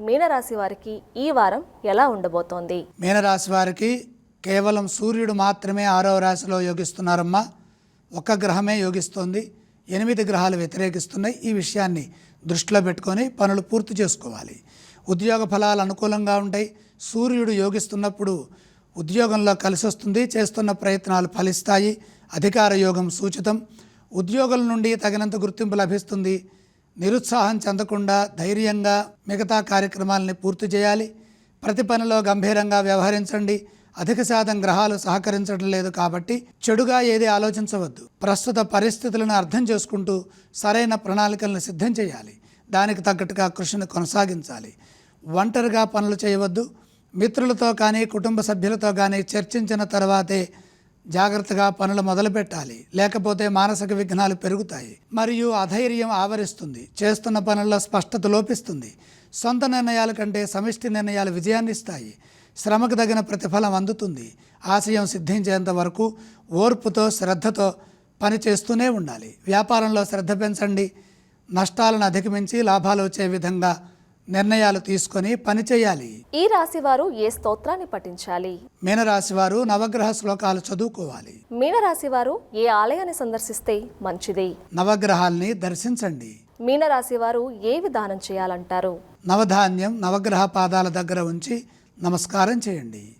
మీనరాశి వారికి ఈ వారం ఎలా ఉండబోతోంది? మీనరాశి వారికి కేవలం సూర్యుడు మాత్రమే 6వ రాశిలో యోగిస్తున్నారమ్మా. ఒక్క గ్రహమే యోగిస్తోంది, 8 గ్రహాలు వ్యతిరేకిస్తున్నాయి. ఈ విషయాన్ని దృష్టిలో పెట్టుకొని పనులు పూర్తి చేసుకోవాలి. ఉద్యోగ ఫలాలు అనుకూలంగా ఉంటాయి. సూర్యుడు యోగిస్తున్నప్పుడు ఉద్యోగంలో కలిసి వస్తుంది, చేస్తున్న ప్రయత్నాలు ఫలిస్తాయి. అధికార యోగం సూచితం. ఉద్యోగుల నుండి తగినంత గుర్తింపు లభిస్తుంది. నిరుత్సాహం చెందకుండా ధైర్యంగా మిగతా కార్యక్రమాలని పూర్తి చేయాలి. ప్రతి పనిలో గంభీరంగా వ్యవహరించండి. అధిక శాతం గ్రహాలు సహకరించడం లేదు కాబట్టి చెడుగా ఏది ఆలోచించవద్దు. ప్రస్తుత పరిస్థితులను అర్థం చేసుకుంటూ సరైన ప్రణాళికలను సిద్ధం చేయాలి. దానికి తగ్గట్టుగా కృషిని కొనసాగించాలి. ఒంటరిగా పనులు చేయవద్దు. మిత్రులతో కానీ కుటుంబ సభ్యులతో కానీ చర్చించిన తర్వాతే జాగ్రత్తగా పనులు మొదలుపెట్టాలి. లేకపోతే మానసిక విఘ్నాలు పెరుగుతాయి మరియు అధైర్యం ఆవరిస్తుంది. చేస్తున్న పనుల్లో స్పష్టత లోపిస్తుంది. సొంత నిర్ణయాల కంటే సమిష్టి నిర్ణయాలు విజయాన్ని ఇస్తాయి. శ్రమకు తగిన ప్రతిఫలం అందుతుంది. ఆశయం సిద్ధించేంత వరకు ఓర్పుతో శ్రద్ధతో పని చేస్తూనే ఉండాలి. వ్యాపారంలో శ్రద్ధ పెంచండి. నష్టాలను అధిగమించి లాభాలు వచ్చే విధంగా నిర్ణయాలు తీసుకొని పని చేయాలి. ఈ రాశి వారు ఏ స్తోత్రాన్ని పఠించాలి? మీనరాశి వారు నవగ్రహ శ్లోకాలు చదువుకోవాలి. మీనరాశి వారు ఏ ఆలయాన్ని సందర్శిస్తే మంచిది? నవగ్రహాల్ని దర్శించండి. మీనరాశి వారు ఏ విధానం చేయాలంటారు? నవధాన్యం నవగ్రహ పాదాల దగ్గర ఉంచి నమస్కారం చేయండి.